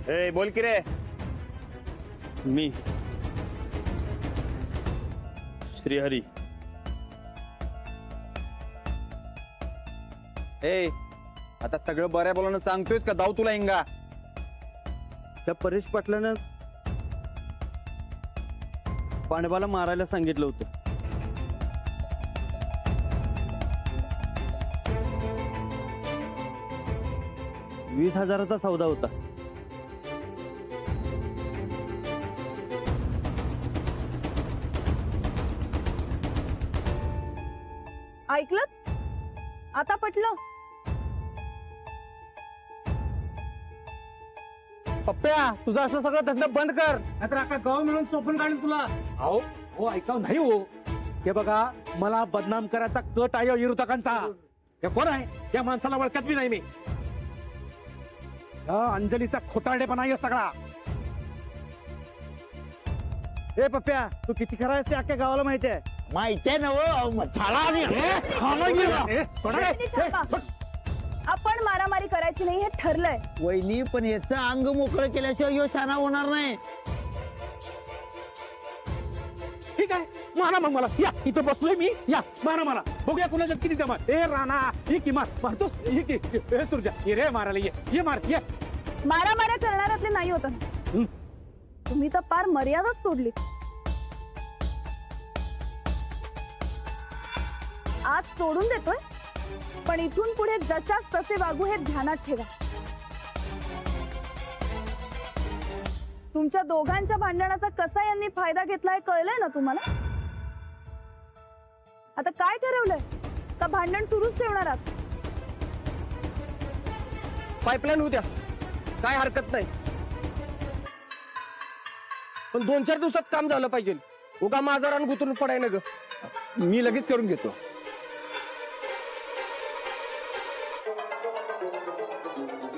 ए बोल की रे. मी श्रीहरी. ए आता सगळं बऱ्या बोलानं सांगतोयस का जाऊ तुला इंगा. त्या परेश पाटलानं पांडवाला मारायला सांगितलं होतं. $20,000चा सौदा होता. ऐकलं आता पटलं. पप्प्या तुझं असलं सगळं धंदा बंद कर. नाहीतर अख्खा गाव मिळून चोपून काढीन तुला. अहो हो ऐकाव नाही हो. हे बघा मला बदनाम करायचा कट आहे विरोधकांचा. हे कोण आहे या माणसाला ओळखत बी नाही मी. अंजलीचा खोटारडेपणा आहे सगळा. ए पप्प्या तू किती खरा आहेस ते अख्ख्या गावाला माहिती आहे. माहितीये ना आपण मारामारी करायची नाही हे ठरलंय. वहिनी पण याचं अंग मोकळं केल्याशिवाय यो शाना होणार नाही. ठीक आहे मारा मग मला. या इथं बसलोय मी. या मारा मला बघूया कुणाच्या किती जमा. ए राणा ही किंमत मारतोस ही की ए सुरजा ये रे मारायला ये मार ये. मारामाऱ्या करणाऱ्यातले नाही होत. तुम्ही तर पार मर्यादाच सोडली. आज सोडून देतोय पण इथून पुढे जशाच तसे वागू हे ध्यानात ठेवा. तुमच्या दोघांच्या भांडणाचा कसा यांनी फायदा घेतलाय कळलंय ना तुम्हाला. आता काय ठरवलंय का भांडण सुरूच ठेवणार आहात. पाईपलाईन होऊ द्या काय हरकत नाही पण 2-4 दिवसात काम झालं पाहिजे. उगा माझा रान गुतून पडाय ना ग. मी लगेच करून घेतो.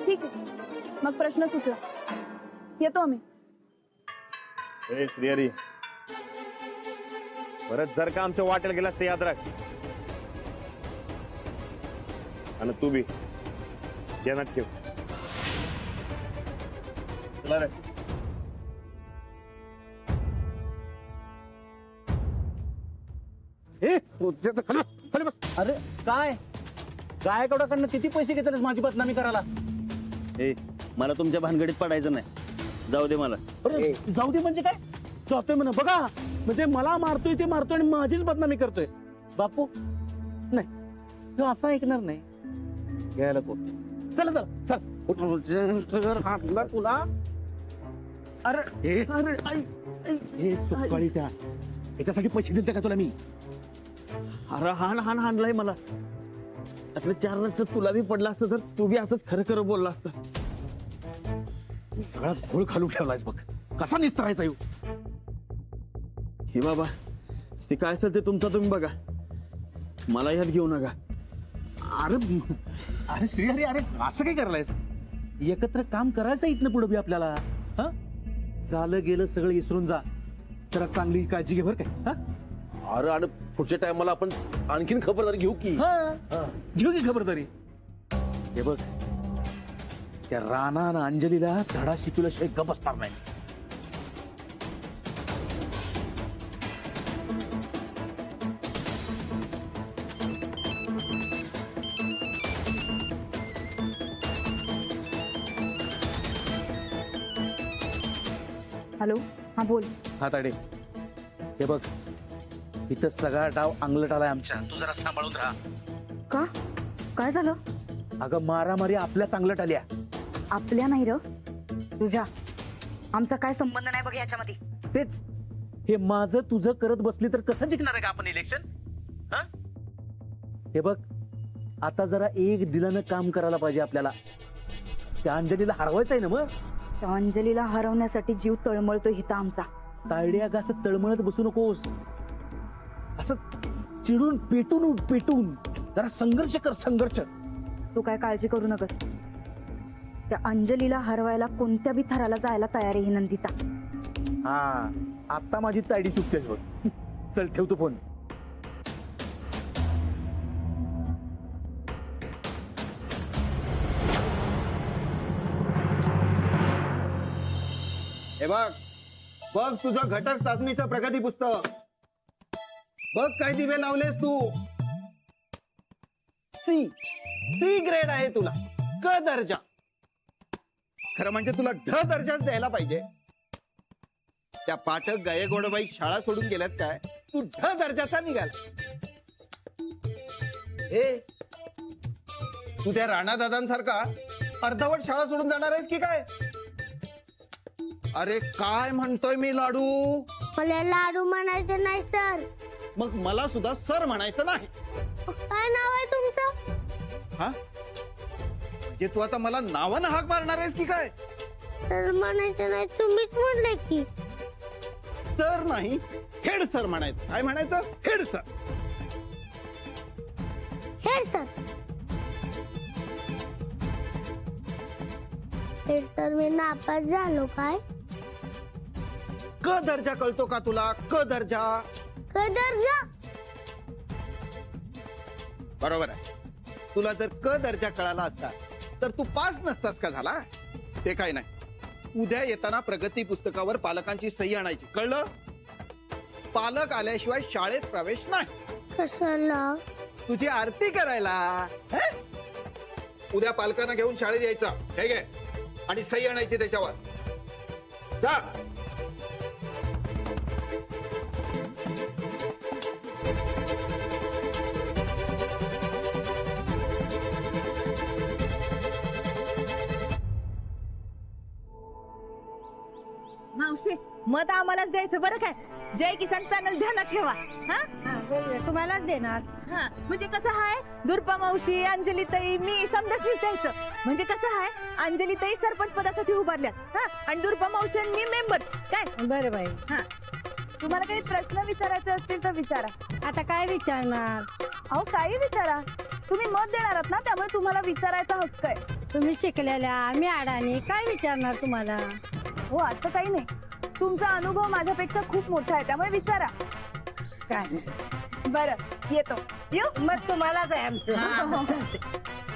ठीक आहे मग प्रश्न सुटला. येतो आम्ही. ए श्रीहरी परत जर का आमच्या वाटेल गेलास ते याद राख. आणि तू बी ध्यानात ठेव. चला रे. ए खाली बस खाली बस. अरे काय गायकवाडाकडनं किती पैसे घेतलेस माझी बदनामी करायला. ए मला तुमच्या भानगडीत पडायचं नाही. जाऊ दे मला. अरे जाऊ दे म्हणजे काय जातोय म्हणा. बघा म्हणजे मला मारतोय ते मारतोय आणि माझीच बदनामी करतोय. बापू नाही तो असं ऐकणार नाही. घ्यायला कोण. चला चला चल तुला. अरे हे सुकाळीच्या याच्यासाठी पैसे दिले का तुला मी. अरे हाणलाय मला. आपलं 4 नंतर तुला बी पडला असतं तर तू बी असंच खरं खरं बोलला असतास. सगळा घोळ घालून ठेवलायस बघ. कसा निस्तरायचा येऊ. हे बाबा ते काय असेल ते तुमचा तुम्ही बघा. मला यात घेऊ नका. अरे अरे श्रीहरी अरे असं काय करायलायस. एकत्र काम करायचं इथनं पुढे बी आपल्याला. हा झालं गेलं सगळं विसरून जा. जरा चांगली काळजी घे बरं काय. हा अरे आणि पुढच्या टायमाला आपण आणखीन खबरदारी घेऊ की. घेऊ की खबरदारी. हे बघ त्या राणा आणि अंजलीला धडा शिकवल्याशिवाय गप बसणार नाही. हॅलो हा बोल. हा ताडे हे बघ इथं सगळा डाव अंगलट आलाय आमच्या. तू जरा सांभाळून राहा. का काय झालं. अगं मारामारी आपल्या चांगलट आल्या. आपल्या नाही र तुझ्या. आमचा काय संबंध नाही बघ याच्यामध्ये. तेच हे माझं तुझं करत बसली तर कसं जिंकणार आहे का आपण इलेक्शन. हे बघ आता जरा एक दिलानं काम करायला पाहिजे आपल्याला. त्या अंजलीला हरवायचं आहे ना. मग त्या अंजलीला हरवण्यासाठी जीव तळमळतो हिता आमचा. तायड्या का असं तळमळत बसू नकोस. असं चिडून पेटून जरा संघर्ष कर संघर्ष. तू काय काळजी करू नकस. त्या अंजलीला हरवायला कोणत्या बी थराला जायला तयार आहे ही नंदिता. हा आता माझी तायडी चुकतेस बघ. चल ठेवतो फोन. हे बघ बघ तुझं घटक चाचणीचं प्रगती पुस्तक बघ काय दिवे लावलेस तू. सी ग्रेड आहे तुला, क दर्जा. खरं म्हणजे तुला ढ दर्जाच द्यायला पाहिजे. त्या पाठक गायकवाडबाई शाळा सोडून गेल्यात काय, तू ढ दर्जाचा निघाला. ए तू त्या राणा दादांसारखा अर्धवट शाळा सोडून जाणार आहेस की काय? अरे काय म्हणतोय मी लाडू. मला लाडू म्हणायचं नाही सर. मग मला सुद्धा सर म्हणायचं नाही. काय नाव आहे तुमचं? हा म्हणजे तू आता मला नावानं हाक मारणार आहेस की काय? सर म्हणायचं नाही, तुम्हीच म्हणले की. सर नाही हेड सर म्हणायचं. काय म्हणायचं? Head sir. हे सर. हे सर मी नापास झालो काय? क दर्जा कळतो का तुला? क दर्जा. क दर्जा. बरोबर आहे. तुला जर क दर्जा कळाला असता तर तू पास नसतास का झाला? ते काय नाही. उद्या येताना प्रगती पुस्तकावर पालकांची सही आणायची, कळलं? पालक आल्याशिवाय शाळेत प्रवेश नाही. कशाला? तुझी आरती करायला. हं? उद्या पालकांना घेऊन शाळेत यायचं. हे घे आणि सही आणायची त्याच्यावर. जा. मावशी मत आम्हालाच द्यायचं बरं काय. जय किसान पॅनल ध्यानात ठेवा. तुम्हालाच देणार. हा म्हणजे कसं आहे, दुर्पा मावशी, अंजली ताई, मी समजाच द्यायचं. म्हणजे कसं आहे, अंजली ताई सरपंच पदासाठी उभारल्यात, हा, आणि दुर्पा मावशी आणि मी मेंबर. काय बरं बाई. हा तुम्हाला काही प्रश्न विचारायचे असतील तर विचारा. आता काय विचारणार? अहो काही विचारा, तुम्ही मत देणार आहात ना, त्यामुळे तुम्हाला विचारायचा हक्क आहे. तुम्ही शिकलेल्या, आम्ही अडाणी, काय विचारणार तुम्हाला? हो असं काही नाही, तुमचा अनुभव माझ्यापेक्षा खूप मोठा आहे, त्यामुळे विचारा. काय बरं येतो. येऊ मग तुम्हालाच आहे आमचं.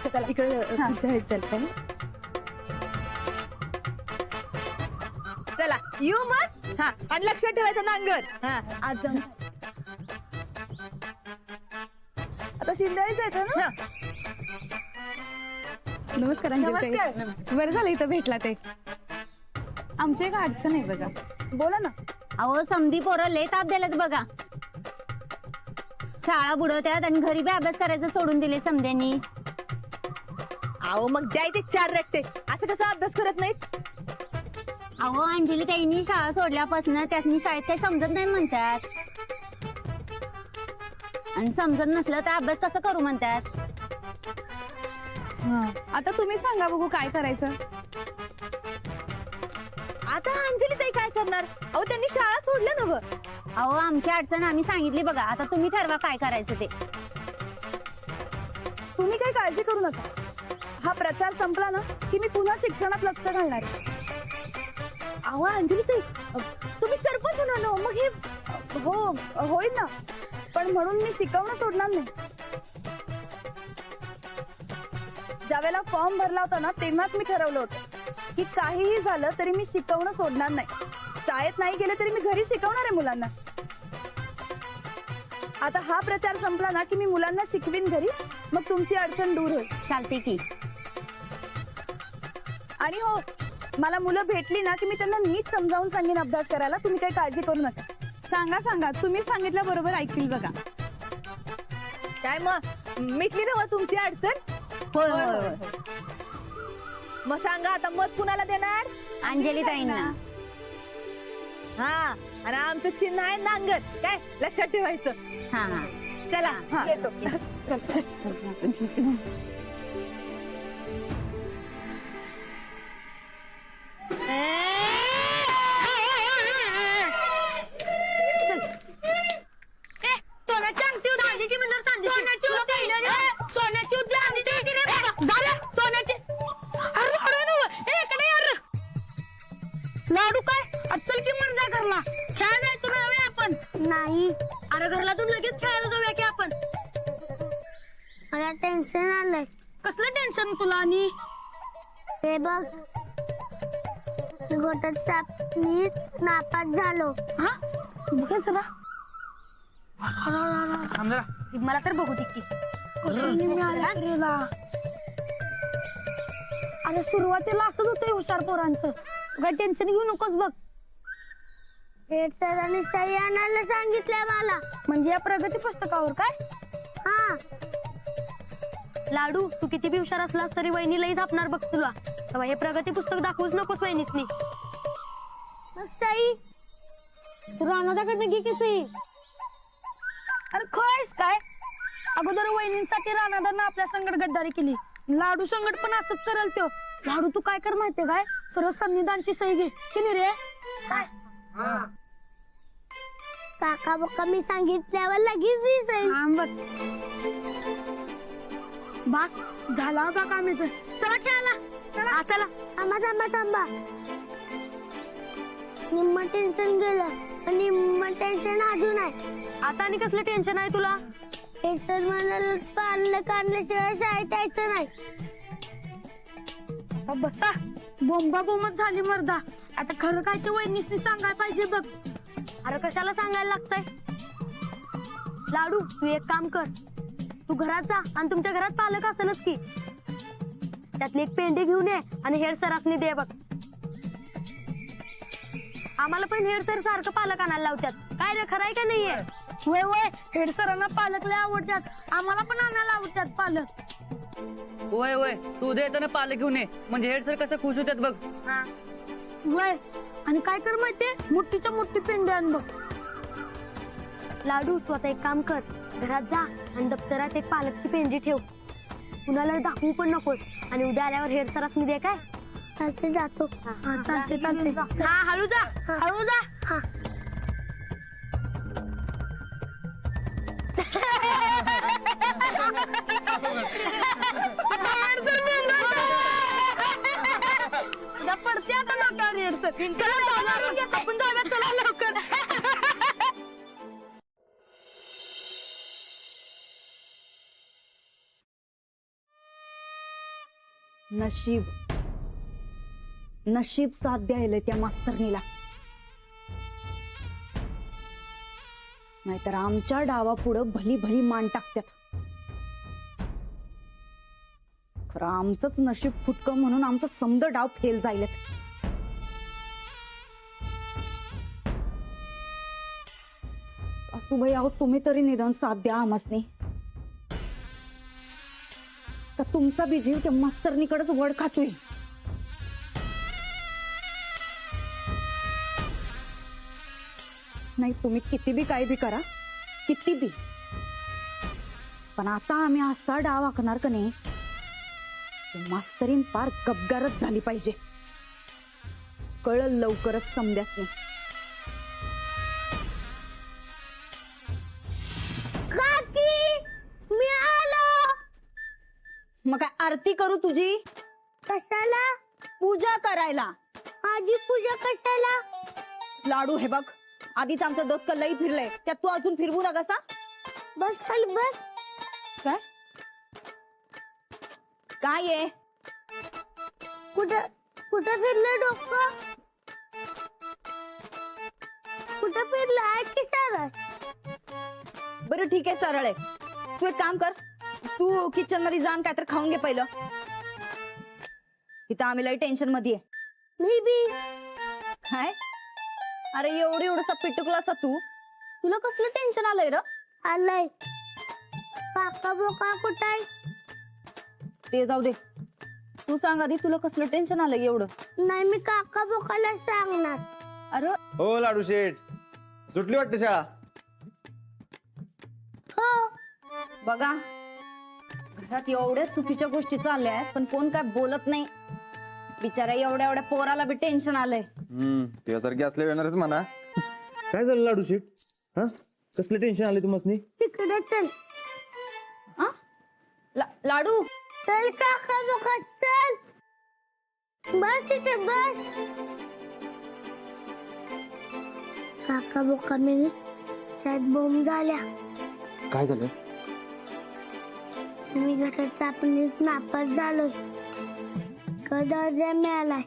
चला इकडे चला येऊ मग. हा आणि लक्षात ठेवायचं नांगर. हा आज जाऊन आता शिंदे जायचं ना. नमस्कार नमस्कार. बरं झालं इथं भेटला ते. आमची एक अडचण आहे बघा. बोला ना. अहो समधी पोरं लय ताप दिलेत बघा. शाळा बुडवत्यात आणि घरी बी अभ्यास करायचं सोडून दिले समध्यांनी. अहो मग द्यायचे 4 रट्टे, असं कसं अभ्यास करत नाहीत. अहो अंजली ताईंनी शाळा सोडल्यापासून त्यासनी शाळेत काही समजत नाही म्हणतात, आणि समजत नसलं तर अभ्यास कसं करू म्हणतात. आता तुम्ही सांगा बघू काय करायचं. आता अंजली ताई काय करणार? अहो त्यांनी शाळा सोडल्या ना. अहो आमची अडचण आम्ही सांगितली बघा, आता तुम्ही ठरवा काय करायचं ते. तुम्ही काही काळजी करू नका. हा प्रचार संपला ना की मी पुन्हा शिक्षणात लक्ष घालणार. अहो अंजली ताई तुम्ही सरपंच होणार ना, मग हे हो होईल ना, पण म्हणून मी शिकवणं सोडणार नाही. ज्यावेळेला फॉर्म भरला होता ना तेव्हाच मी ठरवलं होतं की काहीही झालं तरी मी शिकवणं सोडणार नाही. शाळेत नाही गेले तरी मी घरी शिकवणार आहे मुलांना. आता हा प्रचार संपला ना की मी मुलांना शिकवीन घरी, मग तुमची अडचण दूर होईल. चालते की. आणि हो मला मुलं भेटली ना की मी त्यांना नीट समजावून सांगेन अभ्यास करायला. तुम्ही काही काळजी करू नका. सांगा तुम्ही सांगितल्या बरोबर ऐकतील बघा. काय मग मिटली ना तुमची अडचण? होय होय होय. मग सांगा आता मत कुणाला देणार? अंजली ताईंना. हा आणि आमचं चिन्ह आहे नांगर. काय लक्षात ठेवायचं. हा हा चला येतो. सोन्याची अंगठी चांदीची म्हणणार सोन्याची सोन्याची झालं सोन्याची. लाडू काय अचल की म्हणजा घरला खेळायला जायचं ना आपण. नाही अरे घरलातून लगेच खेळायला जाऊया की आपण. मला टेन्शन आलंय. कसलं टेन्शन तुला? आणि हे बघ गोटात चापणीत नापास झालो. हा बघ जरा मला तर बघू तिकी कशाने मिळाला गेला. अरे सुरुवातीला असंच होतं हुशार पोरांचं. तू काय टेन्शन घेऊ नकोस बघ. हेड सरांनी सही आणायला सांगितलंय मला. म्हणजे या प्रगती पुस्तकावर काय? हा लाडू, तू किती बी हुशार असलास तरी वहिनी लई झापणार बघ तुला. तेव्हा हे प्रगती पुस्तक दाखवूच नकोस वहिनीसनी. सई तू राणादाकडनं घे की सई. अरे खरंच काय? अगोदर वहिनींसाठी राणादारनं आपल्या संगत गद्दारी केली. लाडू संगत पण असंच करेल तो. लाडू तू काय कर माहितीये काय? सरळ संविधानची सही घे की नाही रे? काका बक्का मी सांगितल्यावर लगेच ही सई. बस झाला का कामाचं? चला खेळायला. हा, चला थांबा थांबा थांबा. निम्म टेन्शन गेलं आणि निम्म टेन्शन अजून आहे. आता आणि कसलं टेन्शन आहे तुला? हे तर म्हणाल पाळलं काढल्याशिवाय शाळेत यायचं नाही. आता बसा बोंबा बोंबच झाली मर्दा. आता खरं काय ते वहिनीसनी सांगायला पाहिजे बघ. अरे कशाला सांगायला लागतंय? लाडू तू एक काम कर, तू घरात जा आणि तुमच्या घरात पालक असेलच की, त्यातली एक पेंडी घेऊन ये आणि हेड सरासनी दे बघ. आम्हाला पण हेड सर सारखं पालक आणायला लावतात. काय रे खरंय का नाहीये? वय वय हेड सरांना पालक लय आवडतात. आम्हाला पण आणायला आवडतात पालक. वय वय तू उद्या येताना पालक घेऊन ये, म्हणजे हेड सर कसं खुश होतात बघ. वय आणि काय कर माहितीये? मोठीच्या मोठी पेंडी आण बघ. लाडू तू आता एक काम कर, घरात जा आणि दप्तरात एक पालकची पेंडी ठेव. कुणाला दाखवू पण नकोस आणि उद्या आल्यावर हेड सरासनी दे. काय चालते? जातो. चालते चालते. हा हळू जा हळू जा. हा पडते आता डोक्यावर हेड सर. आपण जाऊया चला लवकर. नशीब साथ द्यायला त्या मास्तरनीला. नाहीतर आमच्या डावा पुढं भली भली मान टाकतात. खरं आमचंच नशीब फुटकं म्हणून आमचं समद डाव फेल जायलेत. सासूबाई आहो, तुम्ही तरी निदान साथ द्या आम्हासनी. का तुमचा बी जीव त्या मास्तरनीकडेच वड खातोय. नाही तुम्ही किती बी काय बी करा, किती बी, पण आता आम्ही असा डाव आखणार का नाही, मास्तरीन पार गबगारच झाली पाहिजे. कळलं लवकरच समद्यासनी. काकी मी आलो. मग काय आरती करू तुझी? कशाला? पूजा करायला. आजी पूजा कशाला? लाडू हे बघ, आधीच आमचं डोसकं लई फिरलंय, त्यात तू अजून फिरवू नका सा. बस खाली बस. काय काय आहे? कुठं कुठं फिरलं डोकं? कुठं फिरलं आहे की सरळ? बरं ठीक आहे, सरळ आहे. तू एक काम कर, तू किचन मध्ये जाऊन काय तर खाऊन घे पहिलं. इथं आम्ही लई टेन्शन मध्ये आहे. मी बी. काय? अरे एवढी एवढं पिटुकला असा तू, तुला कसलं टेन्शन आलंय र? आलंय. काका बोका कुठं आहे? ते जाऊ दे, तू सांग आधी तुला कसलं टेन्शन आलंय एवढं? नाही मी काका बोकाला सांगणार. अरे हो लाडू शेठ, सुटली वाटते शाळा. हो बघा, घरात एवढ्या चुकीच्या गोष्टी चालल्या आहेत, पण कोण काय बोलत नाही. बिचारा एवढ्या एवढ्या पोराला बी टेन्शन आलंय. त्यासारखे असले येणारच म्हणा. काय झालं लाडू शेठ? हा कसलं टेन्शन आले तुम्हाला? तिकडे चल. लाडू चल काका बोका चल. बस इथे बस. काका बोका मी शाळेत बॉम्ब झाल्या. काय झालं? मी घरात आपणच नापास झालोय. दर्जा मिळालाय.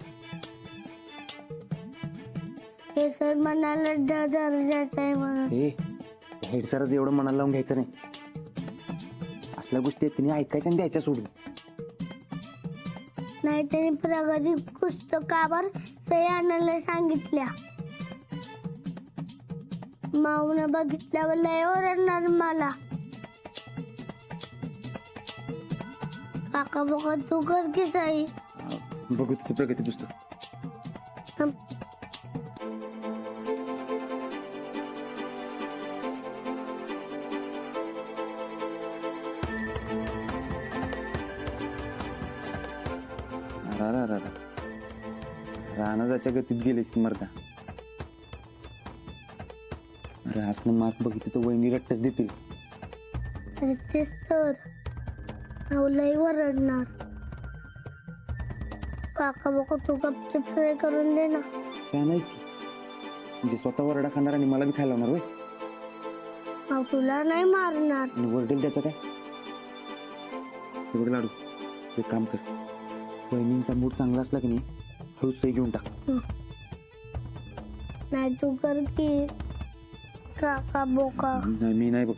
हे सर म्हणाले दर्जाचं आहे म्हणून. हे हेड सरच एवढं मनाला लावून घ्यायचं नाही. असल्या गोष्टी आहेत तिने ऐकायच्या आणि द्यायच्या सोडून. नाही त्यांनी प्रगती पुस्तकावर सही आणायला सांगितल्या. माऊने बघितल्यावर लय ओरडणार मला. काका बघा तू कर की सही. बघू तुझं प्रगती पुस्तक. रानाच्या गतीत गेलीस की मरता. अरे असलं मार्क बघितलं तर वहिनी रट्टच देतील. अरे तेच तर माऊ लय ओरडणार. काका बघा तू गपचूप सही करून दे ना. काय नाहीस की म्हणजे स्वतः वरडा खाणार आणि मला बी खायला लावणार. वय माऊ तुला नाही मारणार. आणि वरडेल त्याचं काय. हे बघ लाडू एक काम कर. वहिनींचा मूड चांगला असला की नाही हळूच सही घेऊन टाक. नाही तू कर की काका बोका. नाही मी नाही. बघ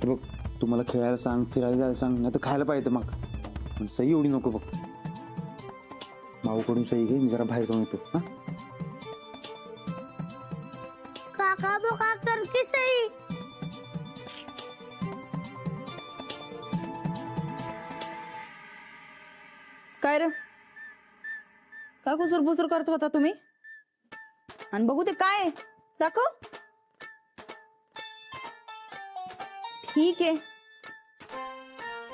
हे बघ तू मला खेळायला सांग फिरायला जायला सांग नाही तर खायला पाहिजे मग. पण सही एवढी नको बघ. माऊकडून सही घे मी जरा बाहेर जाऊन येतो. हा काका बोका कर की सही. काय रे काय कुसूर करत होता तुम्ही? आणि बघू ते काय आहे? दाखव. ठीक आहे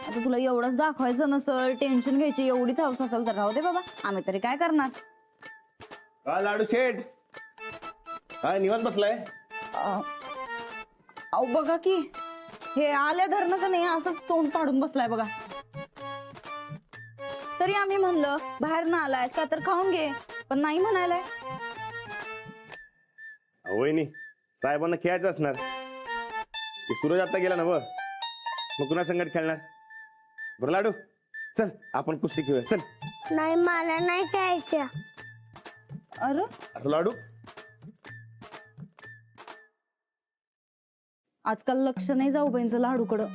आता तुला एवढंच दाखवायचं नसल टेन्शन घ्यायची एवढीच हौस असेल तर राहू दे बाबा. आम्ही तरी काय करणार. काय लाडू शेठ काय निवांत बसलाय? अहो बघा की हे आल्या धरणाचं नाही असंच तोंड पाडून बसलाय बघा. तरी आम्ही म्हणलं बाहेर ना आलाय का तर खाऊन घे पण नाही म्हणायलाय. वहिनी साहेबांना खेळायचं असणार. सूरज आता गेला ना व मग कुणा संगत खेळणार. बरं लाडू चल आपण कुस्ती खेळूया चल. नाही मला नाही खेळायच्या. अरे अरे लाडू आजकाल लक्ष नाही जाऊ बहिणचं लाडूकडं.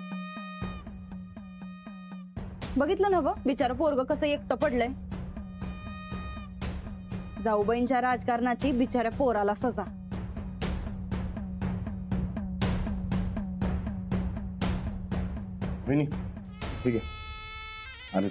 बघितलं ना ग बिचारा पोरग कसं एकटं पडलंय. जाऊबाईंच्या राजकारणाची बिचाऱ्या पोराला सजा. वहिनी ठीक आहे अरे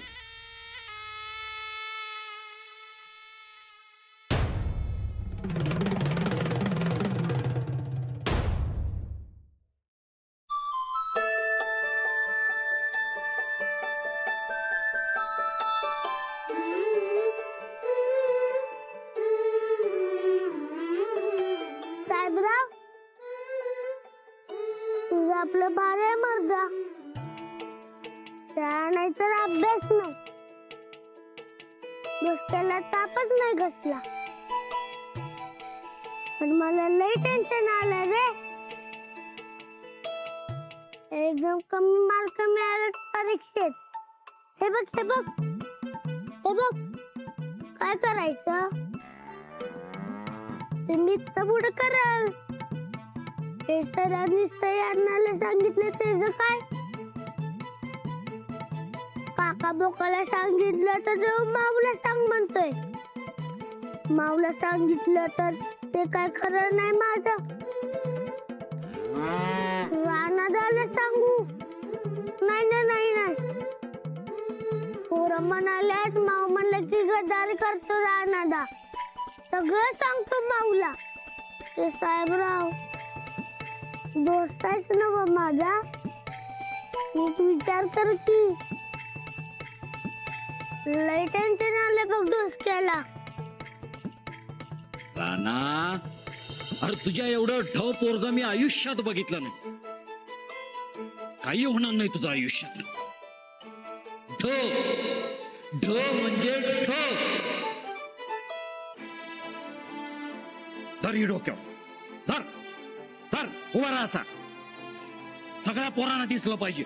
साहेबराव तुझं आपलं बारे आहे मर्दा. शाळा नाही तर अभ्यास नाही. घसक्याला तापच नाही घसला. पण मला लई टेन्शन आलं रे. एकदम कमी मार्क मिळाले परीक्षेत. हे बघ हे बघ हे बघ काय करायचं ते मी तर पुढे करल. हे सरांनी सही आणायला सांगितले त्याचं काय. काका बोकाला सांगितलं तर तो माऊला सांग म्हणतोय. माऊला सांगितलं तर ते काय खरं नाही माझं. राणादाला सांगू नाही ना नाही नाही. पोरं म्हणाल्यात माऊ म्हणलं की गद्दारी करतो राणादा. सगळं सांगतो माऊला. ते साहेबराव दोस्त आहेस ना बा माझा. नीट विचार कर की. लय टेन्शन आलं बघ डोसक्याला. राणा अरे तुझ्या एवढं ढ पोरग मी आयुष्यात बघितलं नाही. काही होणार नाही तुझं आयुष्यात. ढ ढ म्हणजे ढ. धर ही डोक्यावर धर धर उभा राहा. सगळ्या पोरांना दिसलं पाहिजे.